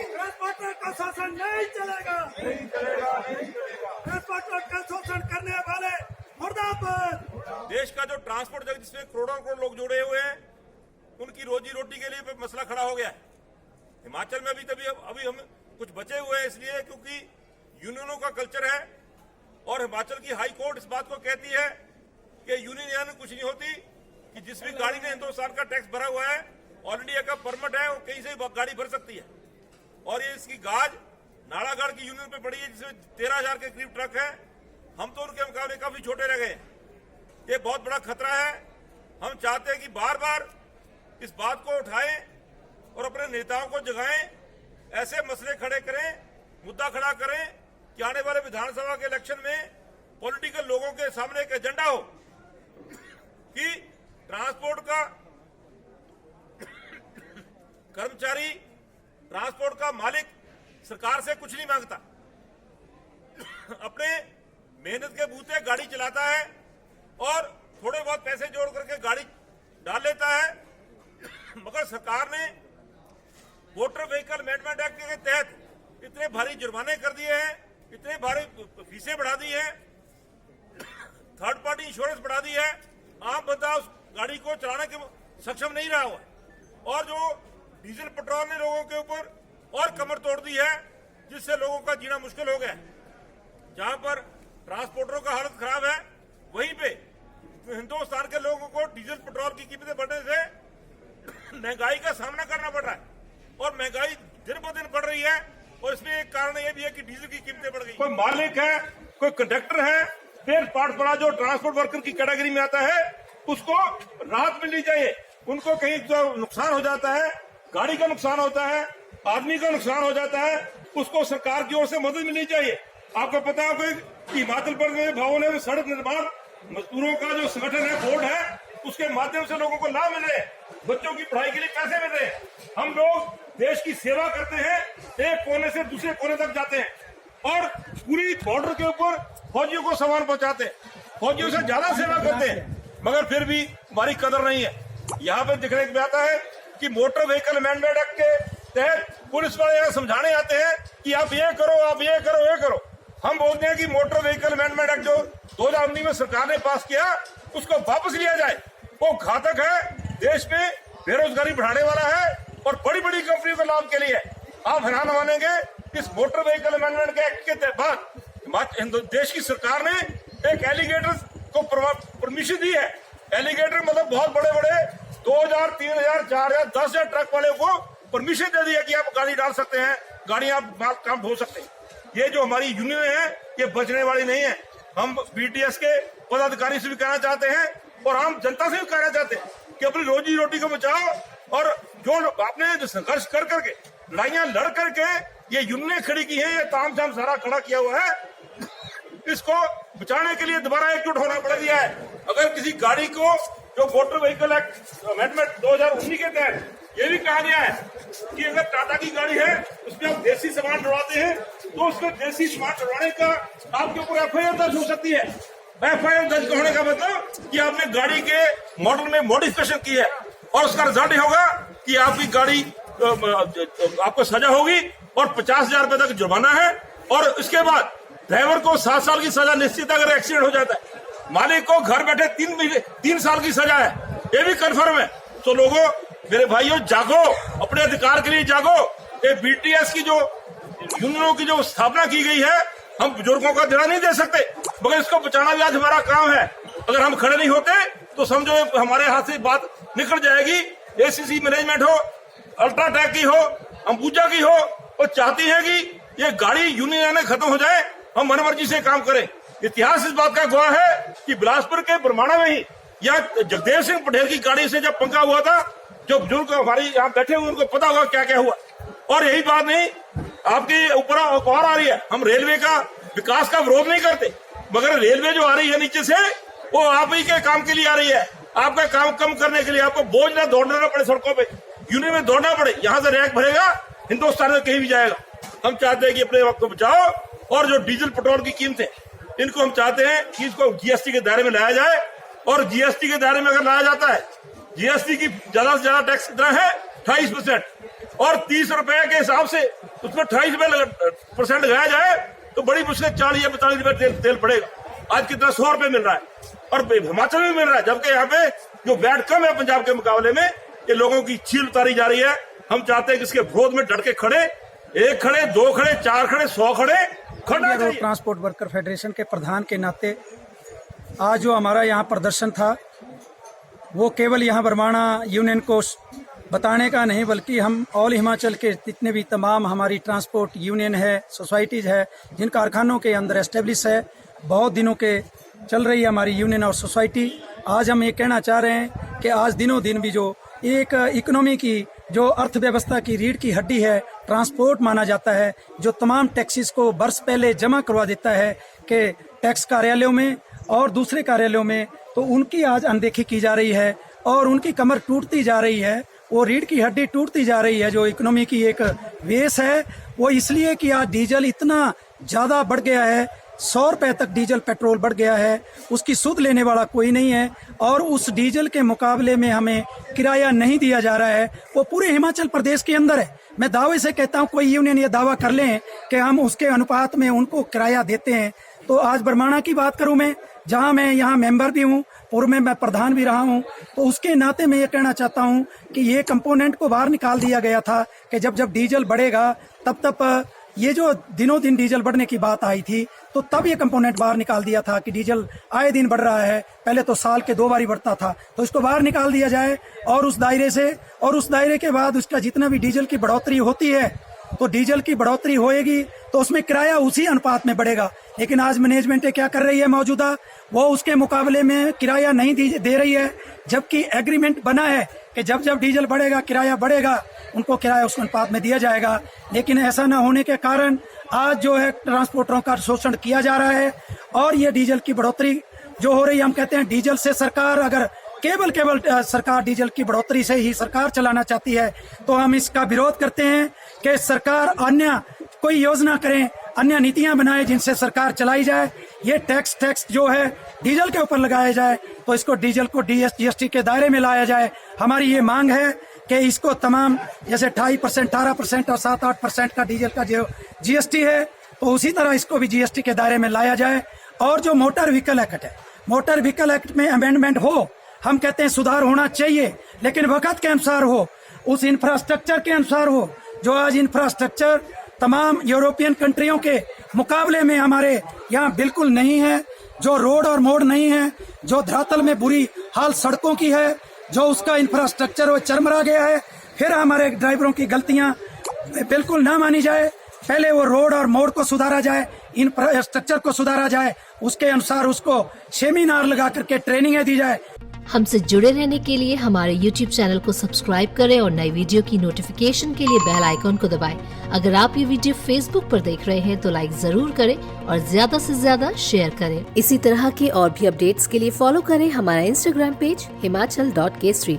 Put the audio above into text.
Transporter का शोषण नहीं चलेगा, ट्रांसपोर्टर का शोषण करने वाले मुर्दाबाद। देश का जो ट्रांसपोर्ट जगत जिसमें करोड़ों करोड़ लोग जुड़े हुए हैं, उनकी रोजी रोटी के लिए मसला खड़ा हो गया है। हिमाचल में अभी हम कुछ बचे हुए हैं इसलिए क्योंकि यूनियनों का कल्चर है और हिमाचल की हाई कोर्ट इस बात को कहती है कि यूनियन कुछ नहीं होती, कि जिस भी गाड़ी ने हिंदुस्तान का टैक्स भरा हुआ है, ऑलरेडी का परमिट है, वो कहीं से गाड़ी भर सकती है। और ये इसकी गाज नालागढ़ की यूनियन पे पड़ी है जिसमें 13,000 के करीब ट्रक है। हम तो उनके मुकाबले काफी छोटे रह गए। ये बहुत बड़ा खतरा है। हम चाहते हैं कि बार बार इस बात को उठाएं और अपने नेताओं को जगाएं, ऐसे मसले खड़े करें, मुद्दा खड़ा करें कि आने वाले विधानसभा के इलेक्शन में पॉलिटिकल लोगों के सामने एक एजेंडा हो कि ट्रांसपोर्ट का कर्मचारी, ट्रांसपोर्ट का मालिक सरकार से कुछ नहीं मांगता, अपने मेहनत के बूते गाड़ी चलाता है और थोड़े बहुत पैसे जोड़ करके गाड़ी डाल लेता है। मगर सरकार ने मोटर व्हीकल मैनेजमेंट एक्ट के तहत इतने भारी जुर्माने कर दिए हैं, इतने भारी फीसें बढ़ा दी हैं, थर्ड पार्टी इंश्योरेंस बढ़ा दी है। आम बंदा उस गाड़ी को चलाने के सक्षम नहीं रहा हुआ, और जो डीजल पेट्रोल ने लोगों के ऊपर और कमर तोड़ दी है, जिससे लोगों का जीना मुश्किल हो गया। जहां पर ट्रांसपोर्टरों का हालत खराब है, वहीं पे हिंदुस्तान के लोगों को डीजल पेट्रोल की कीमतें बढ़ने से महंगाई का सामना करना पड़ रहा है, और महंगाई दिन ब दिन बढ़ रही है। और इसमें एक कारण यह भी है कि डीजल की कीमतें बढ़ गई। कोई मालिक है, कोई कंडक्टर है, स्पेयर पार्ट वाला जो ट्रांसपोर्ट वर्कर की कैटेगरी में आता है, उसको राहत मिलनी चाहिए। उनको कहीं जो नुकसान हो जाता है, गाड़ी का नुकसान होता है, आदमी का नुकसान हो जाता है, उसको सरकार की ओर से मदद मिलनी चाहिए। आपको पता है कि हिमाचल प्रदेश भवन में सड़क निर्माण मजदूरों का जो संगठन है, बोर्ड है, उसके माध्यम से लोगों को लाभ मिल रहे, बच्चों की पढ़ाई के लिए पैसे मिल रहे। हम लोग देश की सेवा करते हैं, एक कोने से दूसरे कोने तक जाते हैं और पूरी बॉर्डर के ऊपर फौजियों को सामान पहुंचाते हैं, फौजियों से ज्यादा सेवा करते हैं, मगर फिर भी हमारी कदर नहीं है। यहाँ पे दिखने को आता है कि मोटर व्हीकल मैनेजमेंट एक्ट के तहत पुलिस वाले यहाँ समझाने आते हैं कि आप ये करो, आप ये करो, ये करो। हम बोलते हैं कि मोटर व्हीकल मैनेजमेंट एक्ट जो 2019 में सरकार ने पास किया, उसको वापस लिया जाए। वो घातक है, देश में बेरोजगारी बढ़ाने वाला है और बड़ी बड़ी कंपनियों के लाभ के लिए। आप हैरान मानेंगे, इस मोटर व्हीकल मैनेजमेंट एक्ट के बाद देश की सरकार ने एक एलिगेटर को परमिशन दी है। एलिगेटर मतलब बहुत बड़े बड़े 2,000, 3,000, 4,000, 10,000 ट्रक वाले को परमिशन दे दिया कि आप गाड़ी डाल सकते हैं, गाड़ी आप काम ढो सकते हैं। ये जो हमारी यूनियन है, ये बचने वाली नहीं है। हम बीटीएस के पदाधिकारी से भी कहना चाहते हैं और आम जनता से भी कहना चाहते हैं कि अपनी रोजी रोटी को बचाओ, और जो आपने संघर्ष कर करके, लड़ाइयां लड़ करके ये यूनियन खड़ी की है, ये तामझाम सारा खड़ा किया हुआ है, इसको बचाने के लिए दोबारा एकजुट होना पड़ गया है। अगर किसी गाड़ी को जो मोटर व्हीकल एक्ट अमेंडमेंट 2019 के तहत ये भी कहा गया है कि अगर टाटा की गाड़ी है, उसमें आप देसी सामान जुड़वाते हैं, तो उसमें देसी सामान जुड़वाने का आपके ऊपर एफआईआर दर्ज हो सकती है। एफआईआर दर्ज होने का मतलब कि आपने गाड़ी के मॉडल में मॉडिफिकेशन की है, और उसका रिजल्ट ये होगा कि आपकी गाड़ी आपको सजा होगी और 50,000 रुपए तक जुर्माना है। और इसके बाद ड्राइवर को 7 साल की सजा निश्चित, अगर एक्सीडेंट हो जाता है। मालिक को घर बैठे 3 साल की सजा है, ये भी कन्फर्म है। तो लोगों, मेरे भाइयों, जागो, अपने अधिकार के लिए जागो। ये बीटीएस की जो यूनियनों की जो स्थापना की गई है, हम बुजुर्गों का देना नहीं दे सकते, मगर इसको बचाना भी आज हमारा काम है। अगर हम खड़े नहीं होते तो समझो हमारे हाथ से बात निकल जाएगी। एसीसी मैनेजमेंट हो, अल्ट्राटेक की हो, अंबुजा की हो, वो चाहती है कि ये गाड़ी यूनियन खत्म हो जाए, हम मनमर्जी से काम करें। इतिहास इस बात का गवाह है कि बिलासपुर के बरमाणा में ही या जगदेव सिंह पटेल की गाड़ी से जब पंगा हुआ था, जो बुजुर्ग हमारे यहाँ बैठे हुए उनको पता होगा क्या क्या हुआ। और यही बात नहीं, आपके ऊपर और आ रही है। हम रेलवे का विकास का विरोध नहीं करते, मगर रेलवे जो आ रही है नीचे से, वो आप ही के काम के लिए आ रही है, आपका काम कम करने के लिए। आपको बोझ ना दौड़ना पड़े सड़कों पे, यूनियन में दौड़ना पड़े, यहाँ से रैंक भरेगा, हिंदुस्तान में कहीं भी जाएगा। हम चाहते हैं कि अपने वक्त को बचाओ, और जो डीजल पेट्रोल की कीमतें, इनको हम चाहते हैं कि इसको जीएसटी के दायरे में लाया जाए। और जीएसटी के दायरे में अगर लाया जाता है, जीएसटी की ज्यादा से ज्यादा टैक्स कितना है, 28%। और 30 रुपए के हिसाब से उसमें 28% लगाया जाए तो बड़ी मुश्किल 40 या 42 रुपए तेल पड़ेगा। आज कितना 100 रुपए मिल रहा है और हिमाचल में मिल रहा है, जबकि यहाँ पे जो वैट कम है पंजाब के मुकाबले में, ये लोगों की चील उतारी जा रही है। हम चाहते हैं कि इसके विरोध में डट के खड़े, 1 खड़े, 2 खड़े, 4 खड़े, 100 खड़े खड़ना चाहिए। ट्रांसपोर्ट वर्कर फेडरेशन के प्रधान के नाते आज जो हमारा यहाँ प्रदर्शन था वो केवल यहाँ बरमाणा यूनियन को बताने का नहीं, बल्कि हम ऑल हिमाचल के जितने भी तमाम हमारी ट्रांसपोर्ट यूनियन है, सोसाइटीज है, जिन कारखानों के अंदर एस्टेब्लिश है, बहुत दिनों के चल रही है हमारी यूनियन और सोसाइटी। आज हम ये कहना चाह रहे हैं कि आज दिनों दिन भी जो एक इकोनॉमी की, जो अर्थव्यवस्था की रीढ़ की हड्डी है, ट्रांसपोर्ट माना जाता है, जो तमाम टैक्सेस को वर्ष पहले जमा करवा देता है कि टैक्स कार्यालयों में और दूसरे कार्यालयों में, तो उनकी आज अनदेखी की जा रही है और उनकी कमर टूटती जा रही है, वो रीढ़ की हड्डी टूटती जा रही है। जो इकोनॉमी की एक बेस है वो इसलिए कि आज डीजल इतना ज्यादा बढ़ गया है, 100 रुपए तक डीजल पेट्रोल बढ़ गया है, उसकी सुध लेने वाला कोई नहीं है और उस डीजल के मुकाबले में हमें किराया नहीं दिया जा रहा है। वो पूरे हिमाचल प्रदेश के अंदर है। मैं दावे से कहता हूँ कोई यूनियन ये दावा कर लें कि हम उसके अनुपात में उनको किराया देते हैं। तो आज बरमाणा की बात करूं मैं, जहां मैं यहाँ मेंबर भी हूँ, पूर्व में मैं प्रधान भी रहा हूँ, तो उसके नाते मैं ये कहना चाहता हूँ कि ये कंपोनेंट को बाहर निकाल दिया गया था कि जब जब डीजल बढ़ेगा तब ये जो दिनों दिन डीजल बढ़ने की बात आई थी तो तब ये कंपोनेंट बाहर निकाल दिया था कि डीजल आए दिन बढ़ रहा है, पहले तो साल के 2 बार ही बढ़ता था, तो इसको बाहर निकाल दिया जाए और उस दायरे से, और उस दायरे के बाद उसका जितना भी डीजल की बढ़ोतरी होती है तो डीजल की बढ़ोतरी होएगी तो उसमें किराया उसी अनुपात में बढ़ेगा। लेकिन आज मैनेजमेंट क्या कर रही है मौजूदा, वो उसके मुकाबले में किराया नहीं दे रही है, जबकि एग्रीमेंट बना है कि जब जब डीजल बढ़ेगा किराया बढ़ेगा, उनको किराया उस अनुपात में दिया जाएगा। लेकिन ऐसा न होने के कारण आज जो है ट्रांसपोर्टरों का शोषण किया जा रहा है और ये डीजल की बढ़ोतरी जो हो रही है, हम कहते हैं डीजल से सरकार अगर केवल सरकार डीजल की बढ़ोतरी से ही सरकार चलाना चाहती है तो हम इसका विरोध करते हैं कि सरकार अन्य कोई योजना करे, अन्य नीतियां बनाए जिनसे सरकार चलाई जाए। ये टैक्स जो है डीजल के ऊपर लगाया जाए तो इसको डीजल को जीएसटी के दायरे में लाया जाए। हमारी ये मांग है कि इसको तमाम जैसे 28%, 18% और 7-8% का डीजल का जो जीएसटी है तो उसी तरह इसको भी जीएसटी के दायरे में लाया जाए। और जो मोटर व्हीकल एक्ट है, मोटर व्हीकल एक्ट में अमेंडमेंट हो, हम कहते हैं सुधार होना चाहिए, लेकिन वक्त के अनुसार हो, उस इंफ्रास्ट्रक्चर के अनुसार हो जो आज इंफ्रास्ट्रक्चर तमाम यूरोपियन कंट्रियों के मुकाबले में हमारे यहाँ बिल्कुल नहीं है। जो रोड और मोड़ नहीं है, जो धरातल में बुरी हाल सड़कों की है, जो उसका इंफ्रास्ट्रक्चर वो चरमरा गया है। फिर हमारे ड्राइवरों की गलतियां बिल्कुल ना मानी जाए, पहले वो रोड और मोड़ को सुधारा जाए, इंफ्रास्ट्रक्चर को सुधारा जाए, उसके अनुसार उसको सेमिनार लगा करके ट्रेनिंग दी जाए। हमसे जुड़े रहने के लिए हमारे YouTube चैनल को सब्सक्राइब करें और नई वीडियो की नोटिफिकेशन के लिए बेल आइकॉन को दबाएं। अगर आप ये वीडियो Facebook पर देख रहे हैं तो लाइक जरूर करें और ज्यादा से ज्यादा शेयर करें। इसी तरह के और भी अपडेट्स के लिए फॉलो करें हमारा Instagram पेज himachal.kesri।